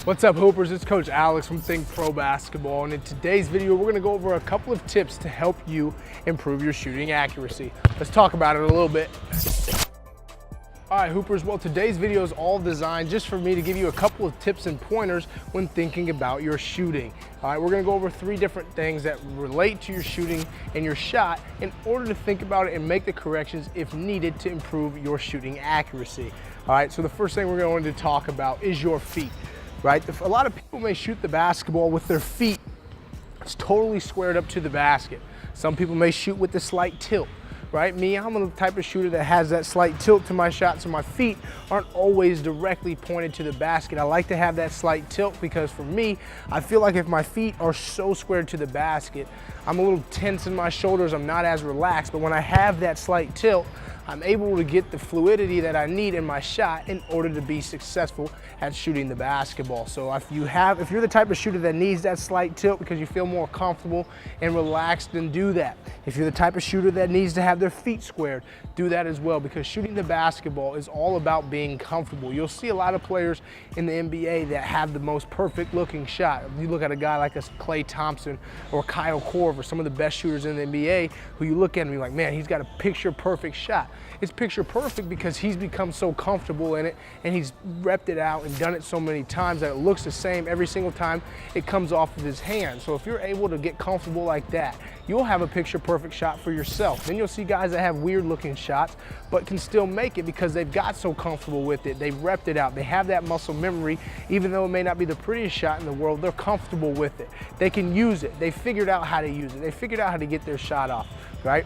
What's up, Hoopers? It's Coach Alex from Think Pro Basketball, and in today's video, we're gonna go over a couple of tips to help you improve your shooting accuracy. Let's talk about it a little bit. All right, Hoopers, well, today's video is all designed just for me to give you a couple of tips and pointers when thinking about your shooting. All right, we're gonna go over 3 different things that relate to your shooting and your shot in order to think about it and make the corrections if needed to improve your shooting accuracy. All right, so the first thing we're going to talk about is your feet. Right? A lot of people may shoot the basketball with their feet totally squared up to the basket. Some people may shoot with a slight tilt, right? Me, I'm the type of shooter that has that slight tilt to my shot, so my feet aren't always directly pointed to the basket. I like to have that slight tilt because for me, I feel like if my feet are so squared to the basket, I'm a little tense in my shoulders, I'm not as relaxed, but when I have that slight tilt, I'm able to get the fluidity that I need in my shot in order to be successful at shooting the basketball. So if you're the type of shooter that needs that slight tilt because you feel more comfortable and relaxed, then do that. If you're the type of shooter that needs to have their feet squared, do that as well, because shooting the basketball is all about being comfortable. You'll see a lot of players in the NBA that have the most perfect looking shot. You look at a guy like a Klay Thompson or Kyle Korver, some of the best shooters in the NBA, who you look at and you're like, man, he's got a picture perfect shot. It's picture perfect because he's become so comfortable in it and he's repped it out and done it so many times that it looks the same every single time it comes off of his hand. So if you're able to get comfortable like that, you'll have a picture perfect shot for yourself. Then you'll see guys that have weird looking shots but can still make it because they've got so comfortable with it. They've repped it out. They have that muscle memory. Even though it may not be the prettiest shot in the world, they're comfortable with it. They can use it. They figured out how to use it. They figured out how to get their shot off, right?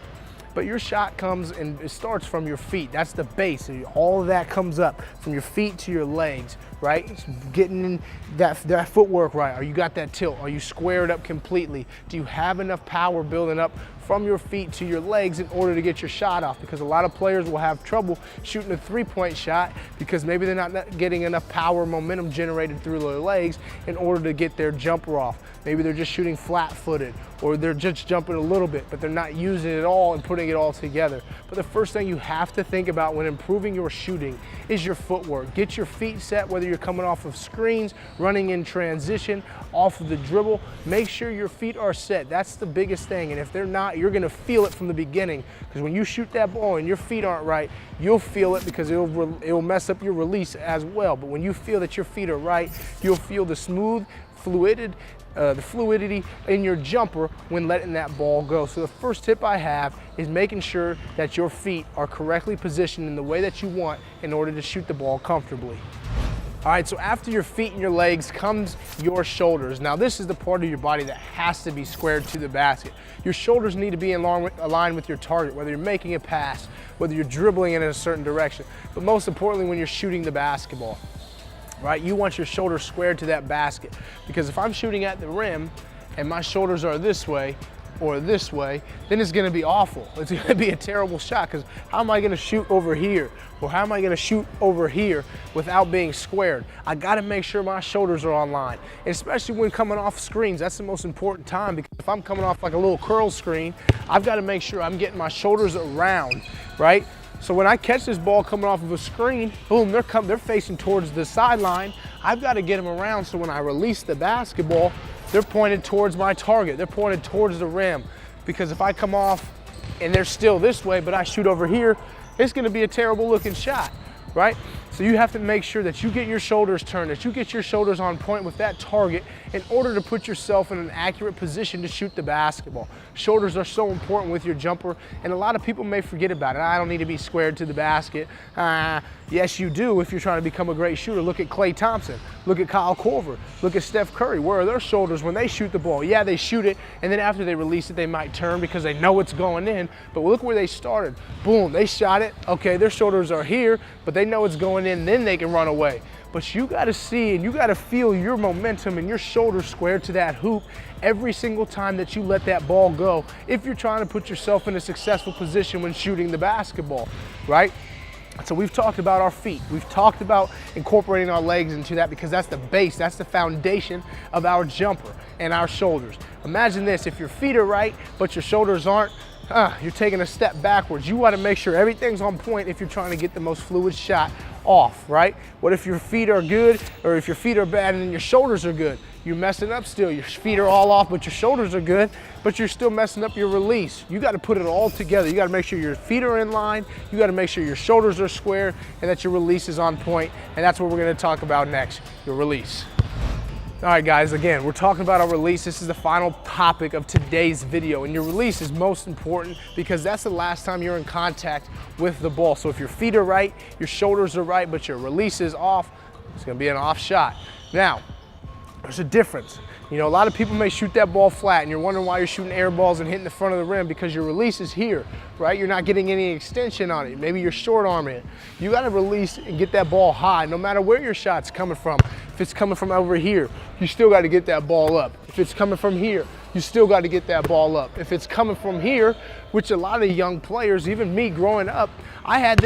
But your shot comes and it starts from your feet. That's the base. All of that comes up from your feet to your legs, right? It's getting in that footwork right. Are you got that tilt? Are you squared up completely? Do you have enough power building up from your feet to your legs in order to get your shot off? Because a lot of players will have trouble shooting a 3-point shot because maybe they're not getting enough power, momentum generated through their legs in order to get their jumper off. Maybe they're just shooting flat-footed, or they're just jumping a little bit, but they're not using it all and putting it all together. But the first thing you have to think about when improving your shooting is your footwork. Get your feet set, whether you're coming off of screens, running in transition, off of the dribble. Make sure your feet are set. That's the biggest thing. And if they're not, you're gonna feel it from the beginning. Because when you shoot that ball and your feet aren't right, you'll feel it because it'll mess up your release as well. But when you feel that your feet are right, you'll feel the fluidity in your jumper when letting that ball go. So the first tip I have is making sure that your feet are correctly positioned in the way that you want in order to shoot the ball comfortably. All right, so after your feet and your legs comes your shoulders. Now this is the part of your body that has to be squared to the basket. Your shoulders need to be aligned with your target, whether you're making a pass, whether you're dribbling in a certain direction, but most importantly when you're shooting the basketball. Right, you want your shoulders squared to that basket, because if I'm shooting at the rim and my shoulders are this way or this way, then it's gonna be awful. It's gonna be a terrible shot, because how am I gonna shoot over here? Or how am I gonna shoot over here without being squared? I gotta make sure my shoulders are on line, and especially when coming off screens. That's the most important time, because if I'm coming off like a little curl screen, I've gotta make sure I'm getting my shoulders around, right? So when I catch this ball coming off of a screen, boom, they're facing towards the sideline. I've got to get them around so when I release the basketball, they're pointed towards my target. They're pointed towards the rim. Because if I come off and they're still this way, but I shoot over here, it's going to be a terrible looking shot, right? So you have to make sure that you get your shoulders turned, that you get your shoulders on point with that target in order to put yourself in an accurate position to shoot the basketball. Shoulders are so important with your jumper, and a lot of people may forget about it. I don't need to be squared to the basket. Yes, you do if you're trying to become a great shooter. Look at Klay Thompson. Look at Kyle Korver. Look at Steph Curry. Where are their shoulders when they shoot the ball? Yeah, they shoot it, and then after they release it, they might turn because they know it's going in. But look where they started. Boom, they shot it. Okay, their shoulders are here, but they know it's going in, then they can run away. But you gotta see and you gotta feel your momentum and your shoulders squared to that hoop every single time that you let that ball go if you're trying to put yourself in a successful position when shooting the basketball, right? So we've talked about our feet. We've talked about incorporating our legs into that because that's the base, that's the foundation of our jumper and our shoulders. Imagine this, if your feet are right, but your shoulders aren't, you're taking a step backwards. You want to make sure everything's on point if you're trying to get the most fluid shot off, right? What if your feet are good, or if your feet are bad and then your shoulders are good? You're messing up still. Your feet are all off, but your shoulders are good, but you're still messing up your release. You got to put it all together. You got to make sure your feet are in line. You got to make sure your shoulders are square and that your release is on point. And that's what we're going to talk about next, your release. All right, guys, again, we're talking about our release. This is the final topic of today's video, and your release is most important because that's the last time you're in contact with the ball. So if your feet are right, your shoulders are right, but your release is off, it's gonna be an off shot. Now, there's a difference. You know, a lot of people may shoot that ball flat and you're wondering why you're shooting air balls and hitting the front of the rim because your release is here, right? You're not getting any extension on it. Maybe you're short arming it. You gotta release and get that ball high no matter where your shot's coming from. If it's coming from over here, you still gotta get that ball up. If it's coming from here, you still gotta get that ball up. If it's coming from here, which a lot of young players, even me growing up, I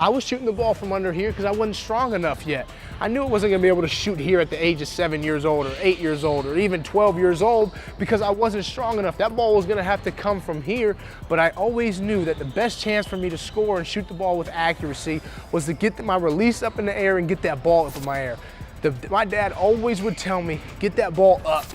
was shooting the ball from under here because I wasn't strong enough yet. I knew I wasn't gonna be able to shoot here at the age of 7 years old or 8 years old or even 12 years old because I wasn't strong enough. That ball was gonna have to come from here, but I always knew that the best chance for me to score and shoot the ball with accuracy was to get my release up in the air and get that ball up in my air. My dad always would tell me, get that ball up.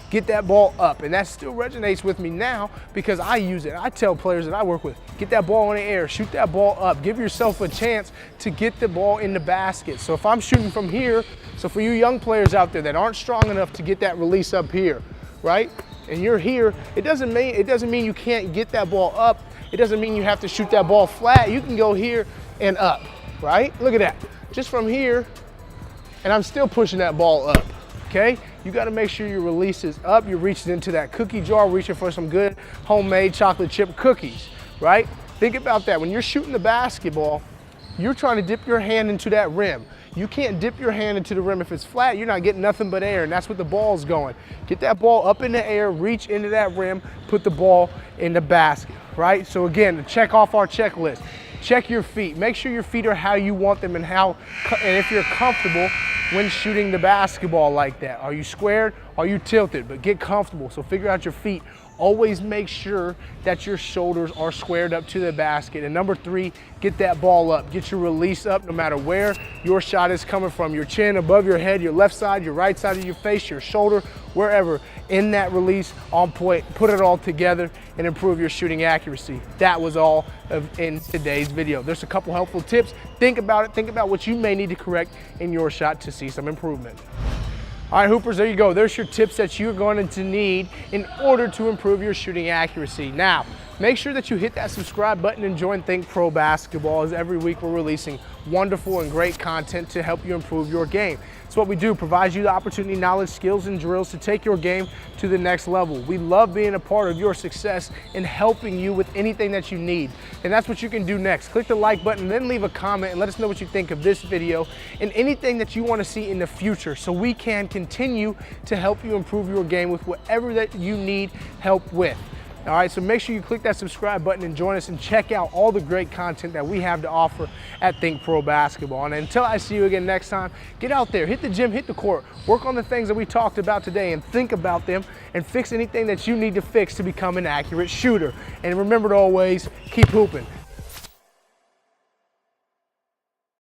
Get that ball up, and that still resonates with me now because I use it. I tell players that I work with, get that ball in the air, shoot that ball up, give yourself a chance to get the ball in the basket. So if I'm shooting from here, so for you young players out there that aren't strong enough to get that release up here, right? And you're here, it doesn't mean you can't get that ball up. It doesn't mean you have to shoot that ball flat. You can go here and up, right? Look at that, just from here, and I'm still pushing that ball up. Okay, you got to make sure your release is up. You're reaching into that cookie jar, reaching for some good homemade chocolate chip cookies, right? Think about that. When you're shooting the basketball, you're trying to dip your hand into that rim. You can't dip your hand into the rim. If it's flat, you're not getting nothing but air, and that's what the ball's going. Get that ball up in the air, reach into that rim, put the ball in the basket, right? So again, to check off our checklist, check your feet. Make sure your feet are how you want them and if you're comfortable when shooting the basketball like that. Are you squared? Are you tilted? But get comfortable. So figure out your feet. Always make sure that your shoulders are squared up to the basket. And number 3, get that ball up. Get your release up no matter where your shot is coming from. Your chin, above your head, your left side, your right side of your face, your shoulder, wherever. In that release, on point, put it all together and improve your shooting accuracy. That was all in today's video. There's a couple helpful tips. Think about it. Think about what you may need to correct in your shot to see some improvement. All right, Hoopers, there you go. There's your tips that you're going to need in order to improve your shooting accuracy. Now, make sure that you hit that subscribe button and join Think Pro Basketball, as every week we're releasing wonderful and great content to help you improve your game. It's what we do, provides you the opportunity, knowledge, skills, and drills to take your game to the next level. We love being a part of your success and helping you with anything that you need. And that's what you can do next. Click the like button, then leave a comment and let us know what you think of this video and anything that you want to see in the future so we can continue to help you improve your game with whatever that you need help with. All right, so make sure you click that subscribe button and join us and check out all the great content that we have to offer at Think Pro Basketball. And until I see you again next time, get out there, hit the gym, hit the court, work on the things that we talked about today and think about them and fix anything that you need to fix to become an accurate shooter. And remember to always keep hooping.